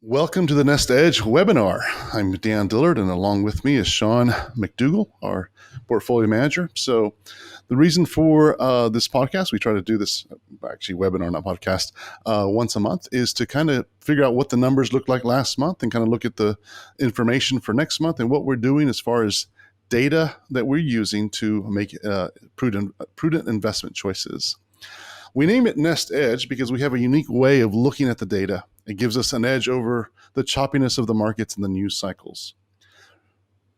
Welcome to the Nest Edge webinar. I'm Dan Dillard, and along with me is Sean McDougall, our portfolio manager. So, the reason for this podcast, we try to do this actually webinar, not podcast, once a month, is to kind of figure out what the numbers looked like last month and kind of look at the information for next month and what we're doing as far as data that we're using to make prudent investment choices. We name it Nest Edge because we have a unique way of looking at the data. It gives us an edge over the choppiness of the markets and the news cycles.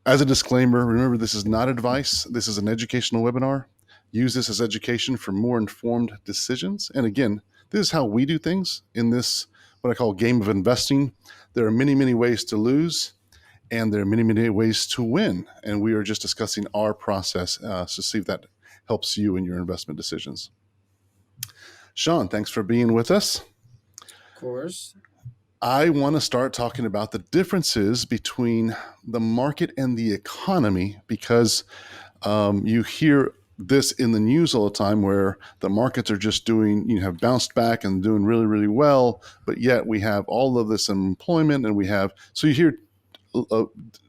As a disclaimer, remember this is not advice. This is an educational webinar. Use this as education for more informed decisions. And again, this is how we do things in this, what I call game of investing. There are many, many ways to lose, and there are many, many ways to win. And we are just discussing our process to see if that helps you in your investment decisions. Sean, thanks for being with us. Of course. I want to start talking about the differences between the market and the economy because you hear this in the news all the time where the markets are just have bounced back and doing really, really well, but yet we have all of this employment so you hear a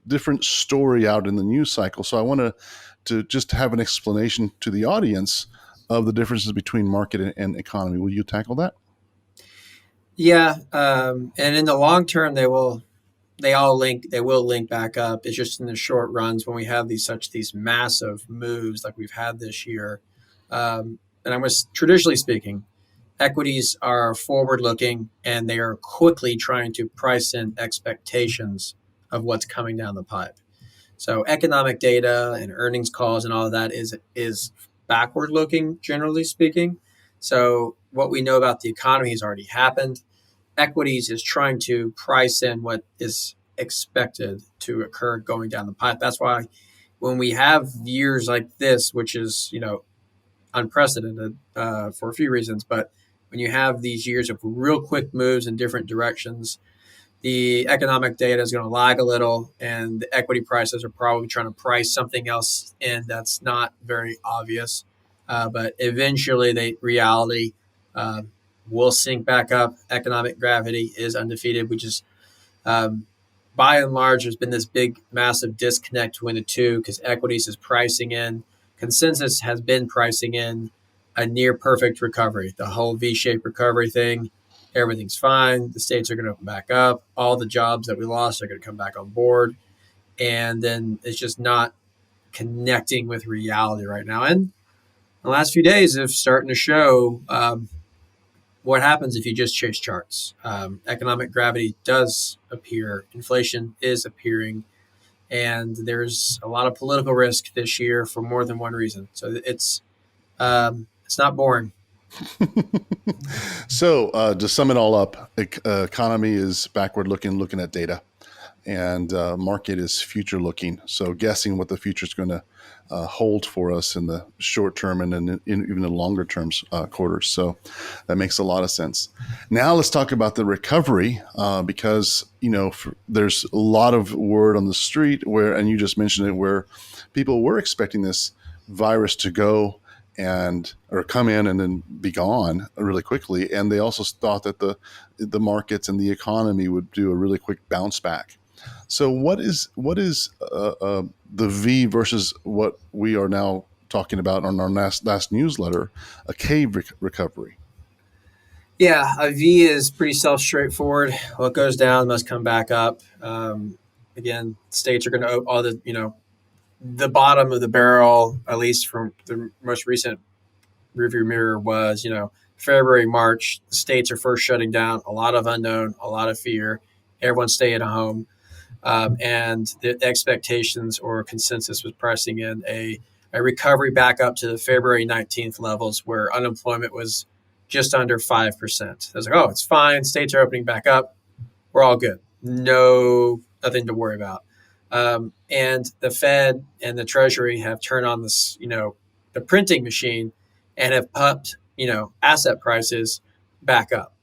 different story out in the news cycle. So I want to just have an explanation to the audience of the differences between market and economy. Will you tackle that? Yeah, and in the long term, they will link back up. It's just in the short runs when we have these massive moves like we've had this year. And I was traditionally speaking, equities are forward looking and they are quickly trying to price in expectations of what's coming down the pipe. So economic data and earnings calls and all of that is backward looking, generally speaking. So what we know about the economy has already happened. Equities is trying to price in what is expected to occur going down the pipe. That's why when we have years like this, which is, unprecedented for a few reasons, but when you have these years of real quick moves in different directions, the economic data is going to lag a little and the equity prices are probably trying to price something else in that's not very obvious. But eventually reality will sync back up. Economic gravity is undefeated. We just, by and large, there's been this big, massive disconnect between the two because equities is pricing in, consensus has been pricing in a near perfect recovery, the whole V-shaped recovery thing. Everything's fine. The states are going to open back up. All the jobs that we lost are going to come back on board. And then it's just not connecting with reality right now. And the last few days have starting to show what happens if you just chase charts. Economic gravity does appear. Inflation is appearing. And there's a lot of political risk this year for more than one reason. So it's not boring. So to sum it all up, economy is backward looking at data, and market is future looking. So guessing what the future is going to hold for us in the short term and in even the longer term quarters. So that makes a lot of sense. Now let's talk about the recovery because there's a lot of word on the street and you just mentioned it, where people were expecting this virus to go or come in and then be gone really quickly, and they also thought that the markets and the economy would do a really quick bounce back. So what is the V versus what we are now talking about on our last newsletter, a cave recovery? Yeah, a V is pretty straightforward. What goes down must come back up. Again, states are going to all the bottom of the barrel, at least from the most recent rearview mirror, was February, March. The states are first shutting down. A lot of unknown, a lot of fear. Everyone's staying at home, and the expectations or consensus was pressing in a recovery back up to the February 19th levels, where unemployment was just under 5%. I was like, oh, it's fine. States are opening back up. We're all good. Nothing to worry about. And the Fed and the Treasury have turned on this, the printing machine, and have pumped, asset prices back up.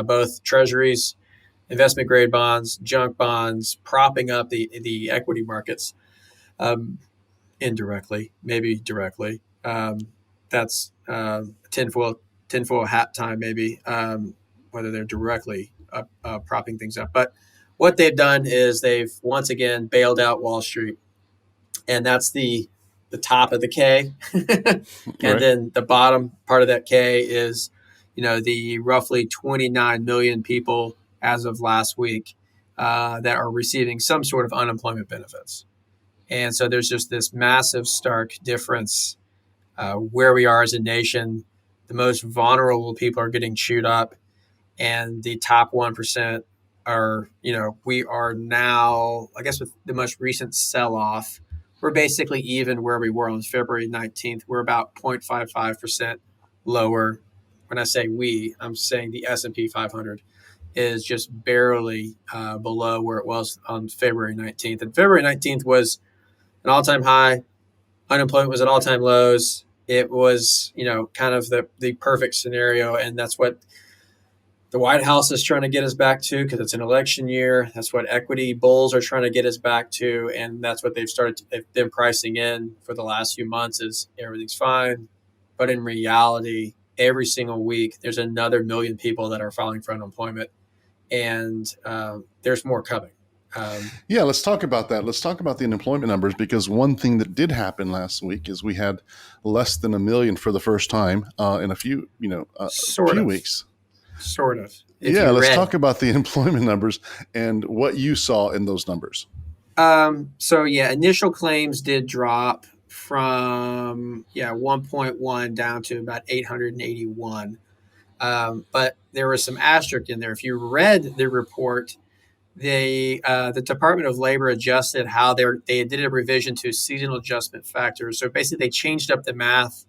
Both Treasuries, investment grade bonds, junk bonds, propping up the equity markets, indirectly, maybe directly. That's tinfoil hat time, maybe. whether they're directly propping things up. But what they've done is they've once again bailed out Wall Street, and that's the top of the K, and Right. then the bottom part of that K is, the roughly 29 million people as of last week that are receiving some sort of unemployment benefits. And so there's just this massive, stark difference where we are as a nation. The most vulnerable people are getting chewed up, and the top 1% are, we are now, I guess, with the most recent sell off, we're basically even where we were on February 19th. We're about 0.55% lower. When I say we, I'm saying the S&P 500 is just barely below where it was on February 19th. And February 19th was an all-time high. Unemployment was at all-time lows. It was, kind of the perfect scenario, and that's what the White House is trying to get us back to because it's an election year. That's what equity bulls are trying to get us back to, and that's what they've been pricing in for the last few months is everything's fine. But in reality, every single week, there's another million people that are filing for unemployment, and there's more coming. Yeah, let's talk about that. Let's talk about the unemployment numbers because one thing that did happen last week is we had less than a million for the first time in a few, Sort few of, weeks. sort of. If Yeah, you let's read talk about the employment numbers and what you saw in those numbers. So yeah, initial claims did drop from 1.1 down to about 881. But there was some asterisk in there. If you read the report, the Department of Labor adjusted how they did a revision to seasonal adjustment factors. So basically, they changed up the math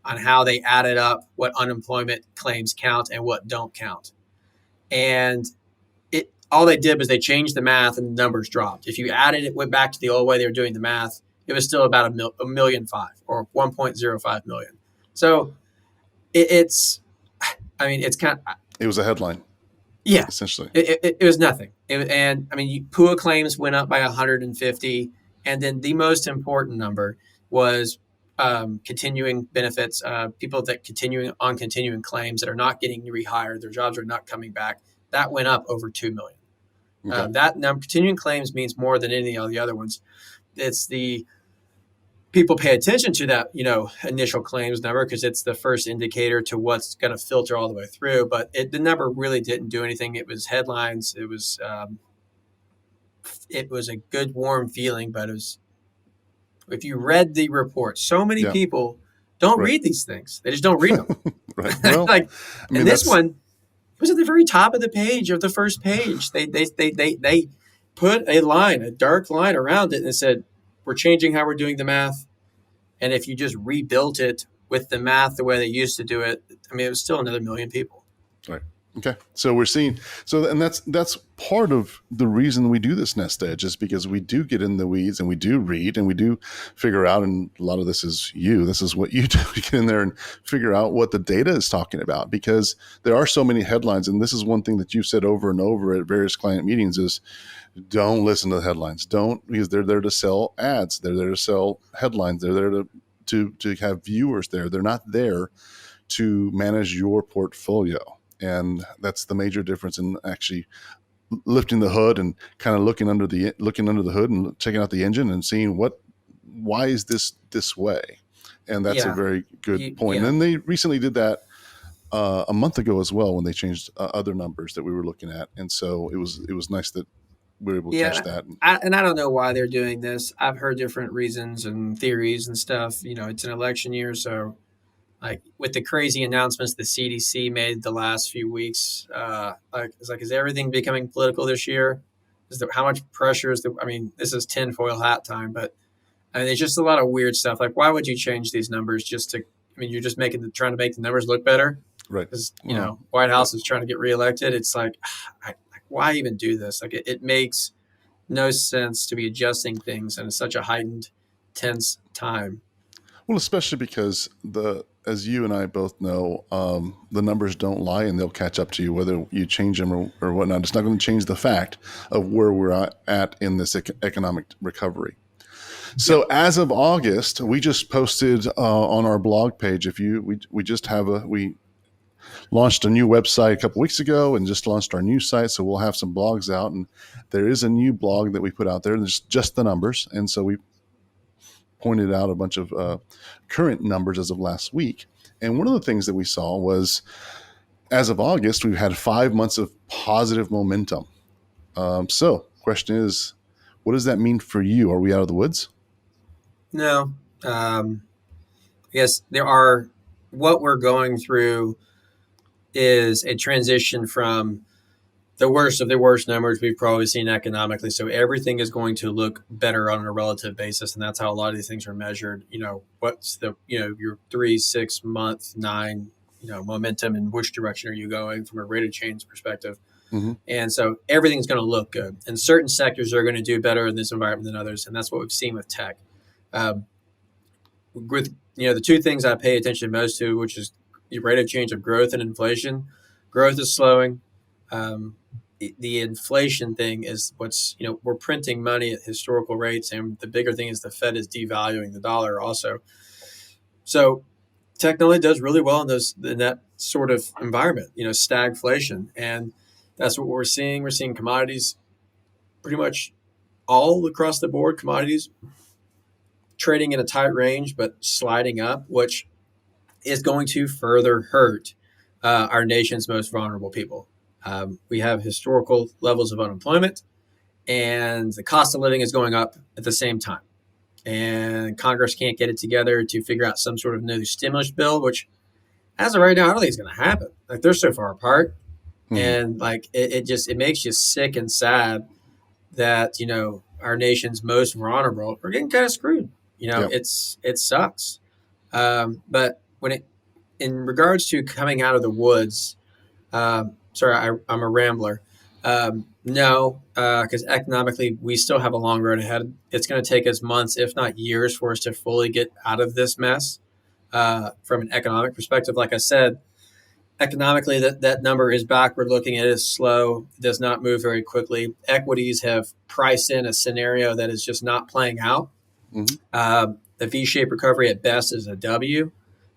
on how they added up what unemployment claims count and what don't count. And it all they did was they changed the math and the numbers dropped. If you added it, went back to the old way they were doing the math, it was still about a million five or 1.05 million. So it's, I mean, it's kind of, It was a headline, yeah, essentially. it was nothing. And I mean, PUA claims went up by 150. And then the most important number was continuing benefits, people that continuing claims that are not getting rehired, their jobs are not coming back. That went up over 2 million. Okay. That number, continuing claims means more than any of the other ones. It's the people pay attention to that, initial claims number because it's the first indicator to what's going to filter all the way through. But the number really didn't do anything. It was headlines. It was a good warm feeling, but it was, if you read the report, so many Yeah. people don't Right. read these things. They just don't read them. Right. Well, Like, I mean, and this that's one, it was at the very top of the page of the first page. They put a line, a dark line around it, and it said, "We're changing how we're doing the math." And if you just rebuilt it with the math the way they used to do it, I mean, it was still another million people. right. Okay. So we're seeing and that's part of the reason we do this nest edge is because we do get in the weeds and we do read and we do figure out, and a lot of this is this is what you do, you get in there and figure out what the data is talking about, because there are so many headlines. And this is one thing that you've said over and over at various client meetings is don't listen to the headlines. Don't, because they're there to sell ads. They're there to sell headlines. They're there to have viewers there. They're not there to manage your portfolio. And that's the major difference in actually lifting the hood and kind of looking under the hood and checking out the engine and seeing why is this way. And that's a Yeah, very good point. yeah, And they recently did that a month ago as well when they changed other numbers that we were looking at. And so it was nice that we were able to catch yeah. that. And I don't know why they're doing this. I've heard different reasons and theories and stuff. It's an election year, so like with the crazy announcements the CDC made the last few weeks, is everything becoming political this year? How much pressure is the? I mean, this is tinfoil hat time, but I mean, there's just a lot of weird stuff. Like, why would you change these numbers just to? I mean, you're just trying to make the numbers look better Right. because Well, White House is trying to get reelected. It's like, why even do this? Like, it makes no sense to be adjusting things in such a heightened, tense time. well, especially because as you and I both know, the numbers don't lie and they'll catch up to you whether you change them or whatnot. It's not going to change the fact of where we're at in this economic recovery. Yeah. So as of August, we just posted on our blog page. We just have launched a new website a couple weeks ago and just launched our new site. So we'll have some blogs out, and there is a new blog that we put out there. There's just the numbers. And so we pointed out a bunch of current numbers as of last week. And one of the things that we saw was as of August, we've had 5 months of positive momentum. So question is, what does that mean for you? Are we out of the woods? No, I guess there are, what we're going through is a transition from the worst of the worst numbers we've probably seen economically. So everything is going to look better on a relative basis, and that's how a lot of these things are measured. What's the your 3 6 month 9 momentum, and which direction are you going from a rate of change perspective? Mm-hmm. And so everything's going to look good, and certain sectors are going to do better in this environment than others, and that's what we've seen with tech. With the two things I pay attention most to, which is the rate of change of growth and inflation. Growth is slowing. The inflation thing is we're printing money at historical rates, and the bigger thing is the Fed is devaluing the dollar also. So technology does really well in that sort of environment, stagflation, and that's what we're seeing. We're seeing commodities pretty much all across the board. Commodities trading in a tight range, but sliding up, which is going to further hurt our nation's most vulnerable people. We have historical levels of unemployment, and the cost of living is going up at the same time. And Congress can't get it together to figure out some sort of new stimulus bill, which, as of right now, I don't think it's going to happen. Like, they're so far apart, Mm-hmm. and like it makes you sick and sad that our nation's most vulnerable are getting kind of screwed. Yep. It sucks. But in regards to coming out of the woods, sorry, I'm a rambler. No, because economically, we still have a long road ahead. It's going to take us months, if not years, for us to fully get out of this mess. From an economic perspective, like I said, economically, that number is backward looking. It is slow. It does not move very quickly. Equities have priced in a scenario that is just not playing out. Mm-hmm. The V-shaped recovery at best is a W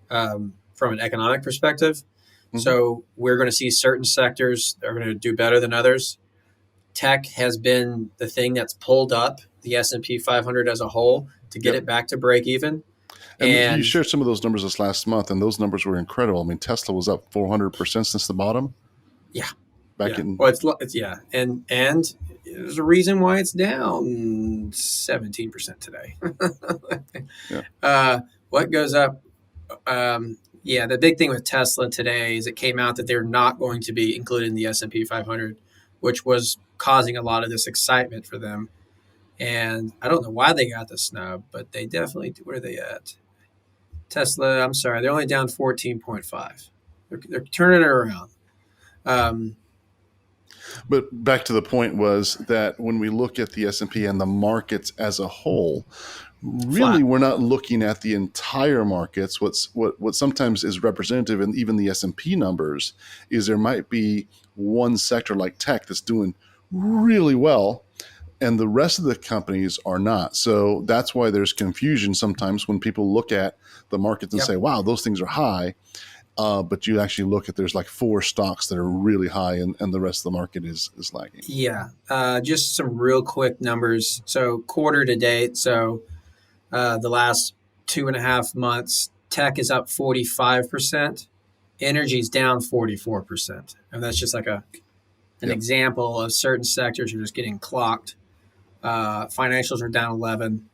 from an economic perspective. Mm-hmm. So we're going to see certain sectors that are going to do better than others. Tech has been the thing that's pulled up the S&P 500 as a whole to get Yep. it back to break even. And you And shared some of those numbers this last month, and those numbers were incredible. I mean, Tesla was up 400% since the bottom. yeah, Back yeah. in. Well, it's yeah, and there's a reason why it's down 17% today. Yeah. What goes up? The big thing with Tesla today is it came out that they're not going to be included in the S&P 500, which was causing a lot of this excitement for them. And I don't know why they got the snub, but they definitely. Where are they at? Tesla. I'm sorry, they're only down 14.5. They're turning it around. Um, But back to the point was that when we look at the S&P and the markets as a whole, really Flat. we're not looking at the entire markets. What sometimes is representative in even the S&P numbers is there might be one sector like tech that's doing really well and the rest of the companies are not. So that's why there's confusion sometimes when people look at the markets and Yep. say, wow, those things are high. But you actually look at there's like four stocks that are really high and the rest of the market is lagging. Yeah. Just some real quick numbers. So quarter to date. So the last 2.5 months, tech is up 45%. Energy's down 44%. And that's just like an Yep. example of certain sectors are just getting clocked. Financials are down 11.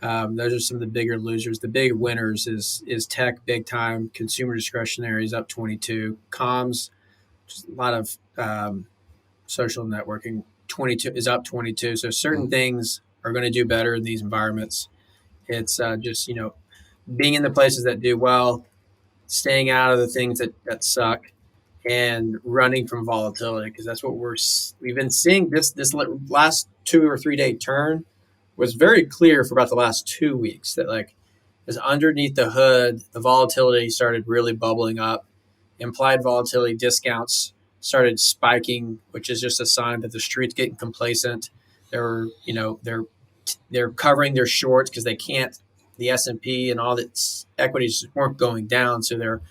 Those are some of the bigger losers. The big winners is tech, big time. Consumer discretionary is up 22. Comms, just a lot of social networking, 22 is up 22. So certain Mm-hmm. things are going to do better in these environments. It's just being in the places that do well, staying out of the things that suck, and running from volatility, because that's what we've been seeing. This last 2 or 3 day turn was very clear for about the last 2 weeks that like as underneath the hood, the volatility started really bubbling up. Implied volatility discounts started spiking, which is just a sign that the street's getting complacent. They're covering their shorts because they can't. The S&P and all its equities weren't going down, so they're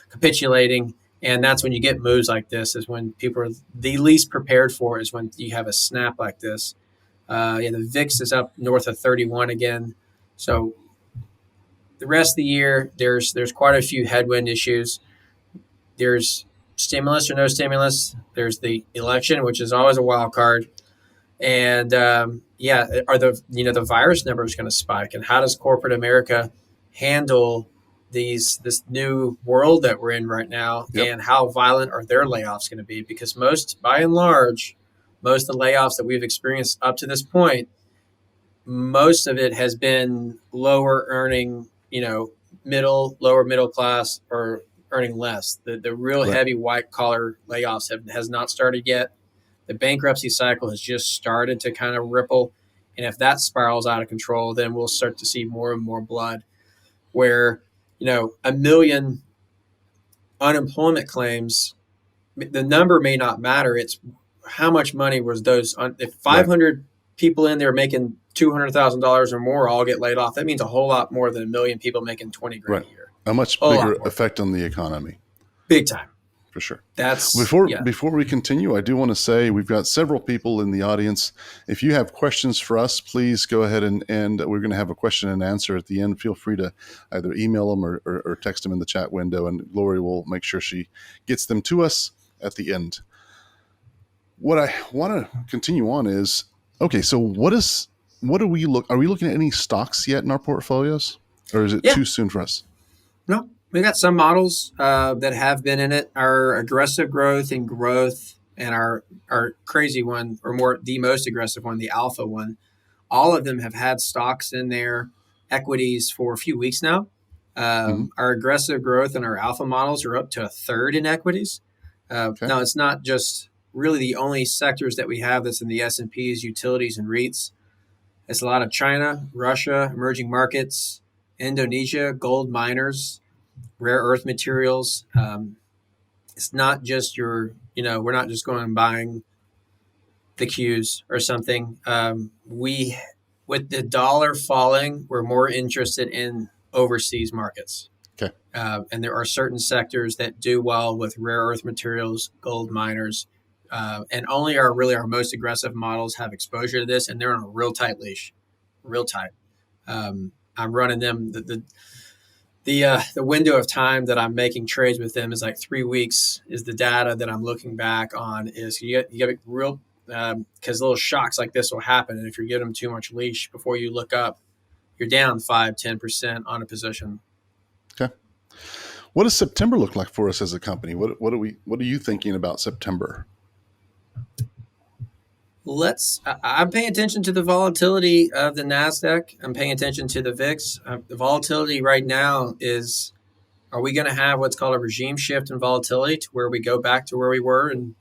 capitulating, And that's when you get moves like this, is when people are the least prepared for, is when you have a snap like this. Yeah, the VIX is up north of 31 again. So the rest of the year, there's quite a few headwind issues. There's stimulus or no stimulus. There's the election, which is always a wild card. And yeah, are the virus numbers going to spike? And how does corporate America handle this new world that we're in right now? Yep. And how violent are their layoffs going to be? Because by and large, most of the layoffs that we've experienced up to this point, most of it has been lower earning, lower middle class, or earning less. The real Right. heavy white collar layoffs has not started yet. The bankruptcy cycle has just started to kind of ripple. And if that spirals out of control, then we'll start to see more and more blood where, a million unemployment claims, the number may not matter. It's how much money was those, if Right. 500 people in there making $200,000 or more all get laid off, that means a whole lot more than a million people making 20 grand Right. a year. A much A whole bigger lot more. effect on the economy, Big time. for sure. That's, Before yeah. before we continue, I do want to say we've got several people in the audience. If you have questions for us, please go ahead and we're going to have a question and answer at the end. Feel free to either email them or text them in the chat window, and Lori will make sure she gets them to us at the end. What I want to continue on is, okay, so what are we looking at any stocks yet in our portfolios, or is it Yeah. too soon for us? No, we got some models that have been in it. Our aggressive growth and our crazy one, or more the most aggressive one, the alpha one. All of them have had stocks in their equities for a few weeks now. Mm-hmm. Our aggressive growth and our alpha models are up to a third in equities. Okay. Now, it's not just really the only sectors that we have that's in the S&P is utilities and REITs. It's a lot of China, Russia, emerging markets, Indonesia, gold miners, rare earth materials. It's not just we're not just going and buying the Qs or something. With the dollar falling, we're more interested in overseas markets. Okay. And there are certain sectors that do well with rare earth materials, gold miners, and only our most aggressive models have exposure to this, and they're on a real tight leash, real tight. I'm running them. The window of time that I'm making trades with them is like 3 weeks. Is the data that I'm looking back on, is you get real, because little shocks like this will happen, and if you're giving them too much leash before you look up, you're down 5-10% on a position. Okay. What does September look like for us as a company? What are you thinking about September? I'm paying attention to the volatility of the NASDAQ. I'm paying attention to the VIX. The volatility right now is, are we going to have what's called a regime shift in volatility to where we go back to where we were in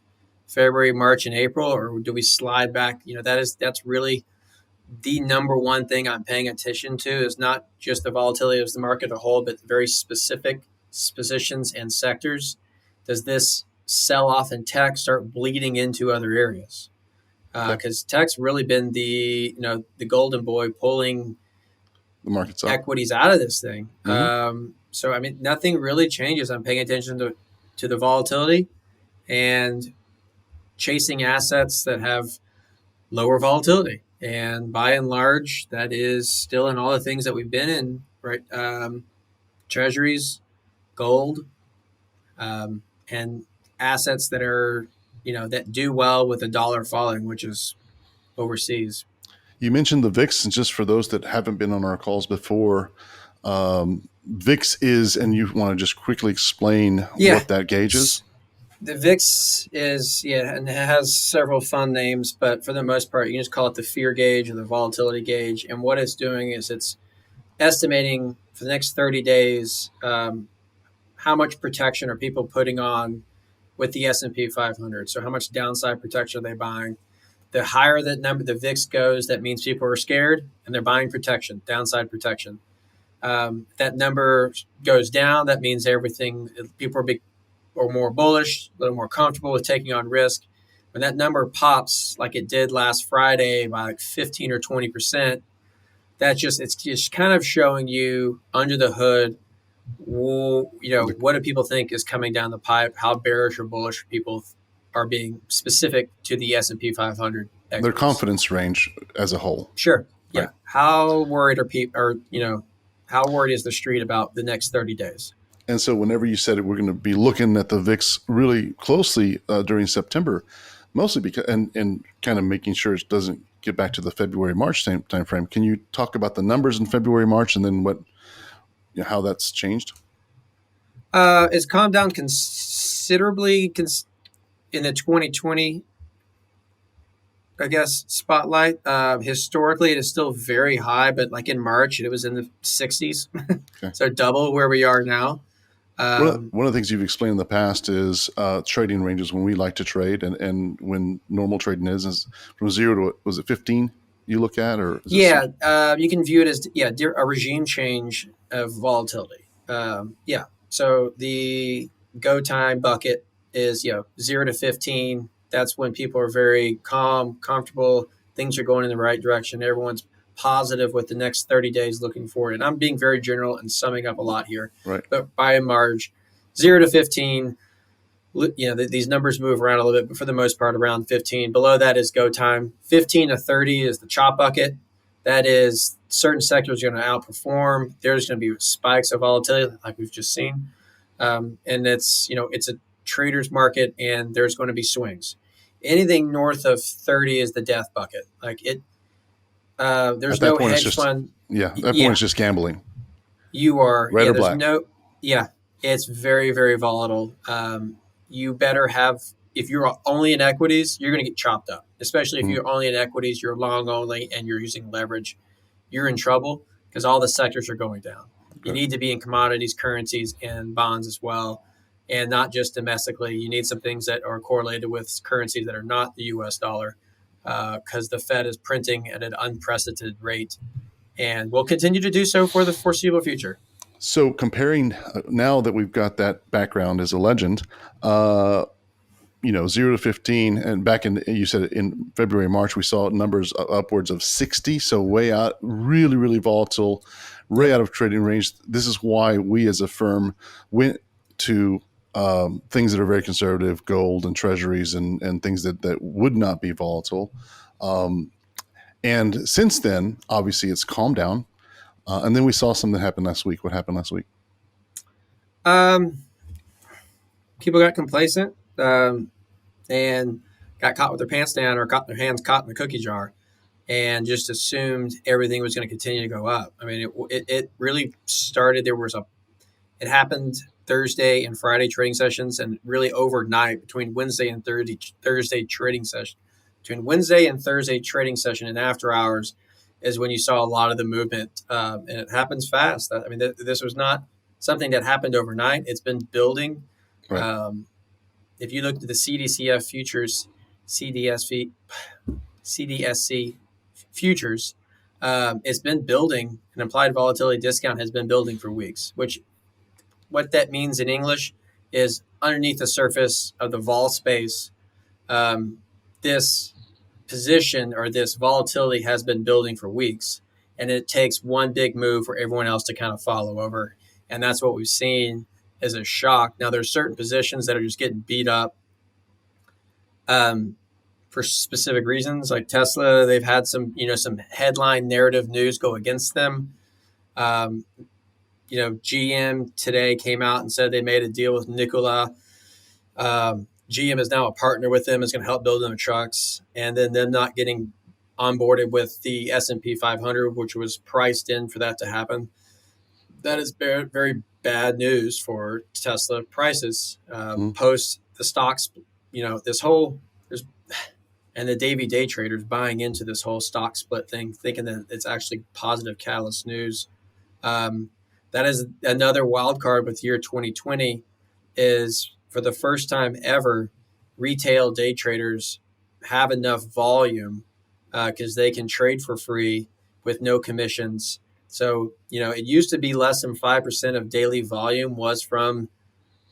February, March, and April, or do we slide back? That's really the number one thing I'm paying attention to, is not just the volatility of the market as a whole, but very specific positions and sectors. Does this sell off in tech start bleeding into other areas? Because tech's really been the golden boy pulling The market's up. equities out of this thing. Mm-hmm. So I mean, nothing really changes. I'm paying attention to the volatility and chasing assets that have lower volatility. And by and large, that is still in all the things that we've been in, right? Treasuries, gold, and assets that are, that do well with the dollar falling, which is overseas. You mentioned the VIX, and just for those that haven't been on our calls before, VIX is, and you want to just quickly explain what that gauge is? The VIX is, and it has several fun names, but for the most part, you can just call it the fear gauge or the volatility gauge. And what it's doing is it's estimating for the next 30 days how much protection are people putting on with the S&P 500. So how much downside protection are they buying? The higher that number, the VIX goes, that means people are scared and they're buying protection, downside protection. That number goes down, that means people are more bullish, a little more comfortable with taking on risk. When that number pops, like it did last Friday, by like 15 or 20%, it's just kind of showing you under the hood The, what do people think is coming down the pipe? How bearish or bullish people are being specific to the S&P 500 their equities? confidence range as a whole, Sure. right? Yeah. How worried are people? Or how worried is the street about the next 30 days? And so, whenever you said it, we're going to be looking at the VIX really closely during September, mostly because and kind of making sure it doesn't get back to the February March time frame. Can you talk about the numbers in February March and then how that's changed? It's calmed down considerably in the 2020, I guess, spotlight. Historically, it is still very high, but like in March, it was in the 60s, Okay. so double where we are now. Um, One of the things you've explained in the past is trading ranges when we like to trade and when normal trading is from 0 to, was it 15 you look at, or is this? Yeah, you can view it as a regime change of volatility. Yeah, so the go time bucket is 0 to 15. That's when people are very calm, comfortable. Things are going in the right direction. Everyone's positive with the next 30 days looking forward. And I'm being very general and summing up a lot here, Right. but by and large, 0 to 15. These numbers move around a little bit, but for the most part, around 15. Below that is go time. 15 to 30 is the chop bucket. That is certain sectors are going to outperform. There's going to be spikes of volatility like we've just seen, and it's a trader's market, and there's going to be swings. Anything north of 30 is the death bucket. Like it, At there's that no point, it's hedge just, fund. yeah, at that point, Yeah, it's just gambling, you are. red Yeah, or there's black. no. Yeah, it's very, very volatile. You better have. If you're only in equities, you're going to get chopped up. Especially if Mm, you're only in equities, you're long only, and you're using leverage. You're in trouble because all the sectors are going down. You okay. need to be in commodities, currencies, and bonds as well, and not just domestically. You need some things that are correlated with currencies that are not the U.S. dollar, because the Fed is printing at an unprecedented rate and will continue to do so for the foreseeable future. So comparing now that we've got that background as a legend, uh, 0 to 15, and back in, you said in February, March, we saw numbers upwards of 60. So way out, really, really volatile, way Yep. out of trading range. This is why we as a firm went to things that are very conservative, gold and treasuries and things that would not be volatile. Um, and since then, obviously, it's calmed down. And then we saw something happen last week. What happened last week? Um, People got complacent, and got caught with their pants down or got their hands caught in the cookie jar and just assumed everything was going to continue to go up. I mean, it really started. It happened Thursday and Friday trading sessions, and really overnight between Wednesday and Thursday trading session. Between Wednesday and Thursday trading session and after hours is when you saw a lot of the movement, and it happens fast. I mean, this was not something that happened overnight. It's been building. Right. Um, if you look at the CDCF futures, CDSV, CDSC futures, it's been building. An implied volatility discount has been building for weeks, which what that means in English is underneath the surface of the vol space, this position or this volatility has been building for weeks. And it takes one big move for everyone else to kind of follow over. And that's what we've seen as a shock. Now, there's certain positions that are just getting beat up, um, for specific reasons. Like Tesla, they've had some headline narrative news go against them. Um, GM today came out and said they made a deal with Nikola. GM is now a partner with them, is going to help build them trucks, and then them not getting onboarded with the S&P 500, which was priced in for that to happen. That is very, very bad news for Tesla prices, Mm, post the stocks. This whole there's and the day traders buying into this whole stock split thing, thinking that it's actually positive catalyst news. Um, that is another wild card with year 2020 is for the first time ever, retail day traders have enough volume because they can trade for free with no commissions. So, it used to be less than 5% of daily volume was from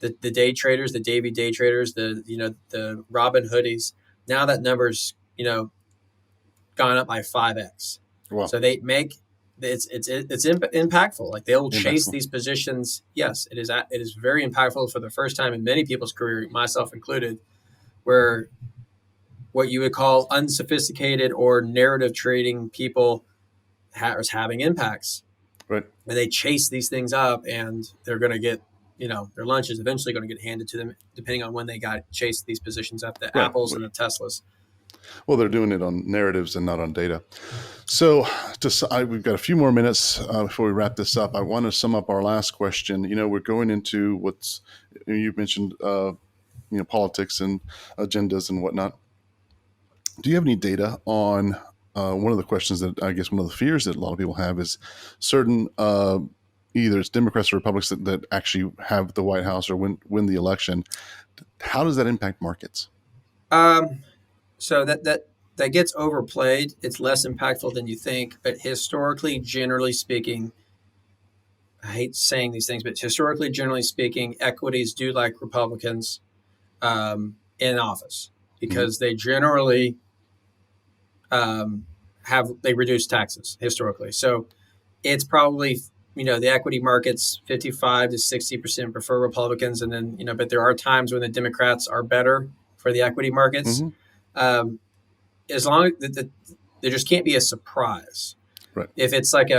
the day traders, the Davy day traders, the Robin hoodies. Now that number's, gone up by 5x. wow. So they make impactful. Like they'll chase Impactful. these positions. Yes, it is very impactful for the first time in many people's career, myself included, where what you would call unsophisticated or narrative trading people is having impacts, Right. and they chase these things up, and they're going to get, their lunch is eventually going to get handed to them, depending on when they got chased these positions up, the Right. Apples and the Teslas. Well, they're doing it on narratives and not on data. So, we've got a few more minutes before we wrap this up. I want to sum up our last question. We're going into you mentioned, politics and agendas and whatnot. Do you have any data on one of the questions that I guess one of the fears that a lot of people have is certain either it's Democrats or Republicans that actually have the White House or win the election. How does that impact markets? Um, so that gets overplayed. It's less impactful than you think, but historically, generally speaking, I hate saying these things, but historically, generally speaking, equities do like Republicans in office Mm-hmm. because they generally they reduce taxes historically. So it's probably, the equity markets 55 to 60% prefer Republicans, and then but there are times when the Democrats are better for the equity markets. Mm-hmm. Um, as long as there just can't be a surprise. Right. If it's like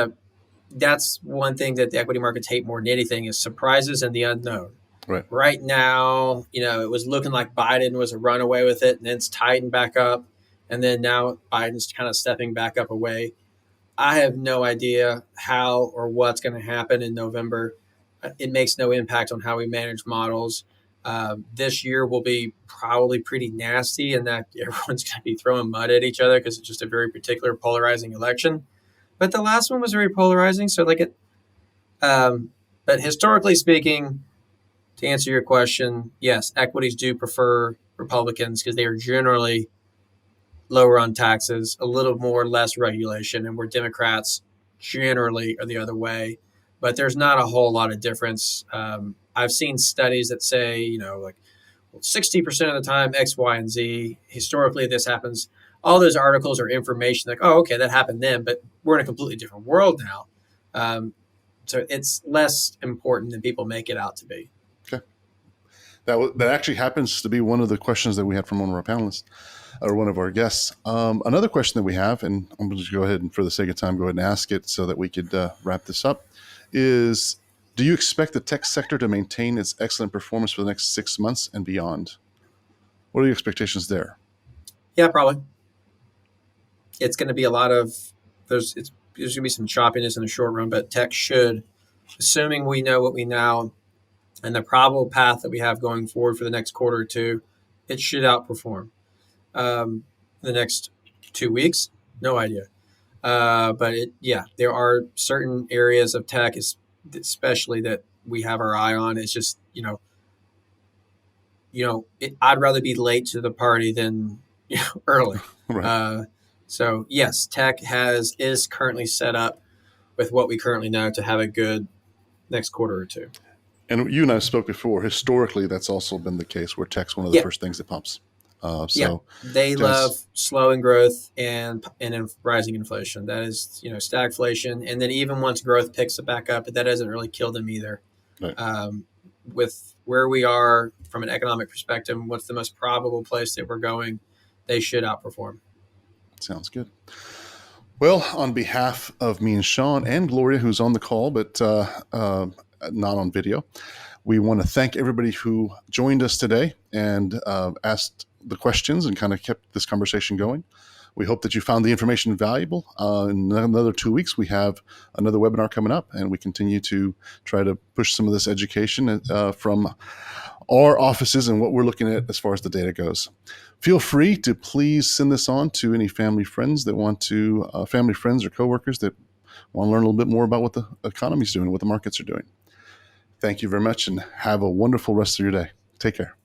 that's one thing that the equity markets hate more than anything is surprises and the unknown. Right. Right now, it was looking like Biden was a runaway with it, and then it's tightened back up, and then now Biden's kind of stepping back up away. I have no idea how or what's going to happen in November. It makes no impact on how we manage models. This year will be probably pretty nasty in that everyone's going to be throwing mud at each other because it's just a very particular polarizing election. But the last one was very polarizing. So but historically speaking, to answer your question, yes, equities do prefer Republicans because they are generally lower on taxes, a little more less regulation, and where Democrats generally are the other way. But there's not a whole lot of difference. I've seen studies that say, 60% of the time X, Y, and Z. Historically, this happens. All those articles are information like, oh, okay, that happened then, but we're in a completely different world now. So it's less important than people make it out to be. Okay. That actually happens to be one of the questions that we had from one of our panelists or one of our guests. Another question that we have, and I'm going to go ahead and for the sake of time, go ahead and ask it so that we could wrap this up, is do you expect the tech sector to maintain its excellent performance for the next 6 months and beyond? What are your expectations there? Yeah, probably. It's going to be a lot of there's going to be some choppiness in the short run, but tech should, assuming we know what we know and the probable path that we have going forward for the next quarter or two, it should outperform. The next 2 weeks, no idea. But there are certain areas of tech, especially that we have our eye on. It's just I'd rather be late to the party than early. Right. So yes, tech is currently set up with what we currently know to have a good next quarter or two. And you and I spoke before. Historically, that's also been the case where tech's one of the Yeah, first things that pops. yeah. So They love just slowing growth and rising inflation. That is, stagflation. And then even once growth picks it back up, that doesn't really kill them either. right. With where we are from an economic perspective, what's the most probable place that we're going, they should outperform. Sounds good. Well, on behalf of me and Sean and Gloria, who's on the call but not on video, we want to thank everybody who joined us today and asked the questions and kind of kept this conversation going. We hope that you found the information valuable. In another 2 weeks, we have another webinar coming up, and we continue to try to push some of this education from our offices and what we're looking at as far as the data goes. Feel free to please send this on to any family friends that want to, family friends or coworkers that want to learn a little bit more about what the economy is doing, what the markets are doing. Thank you very much, and have a wonderful rest of your day. Take care.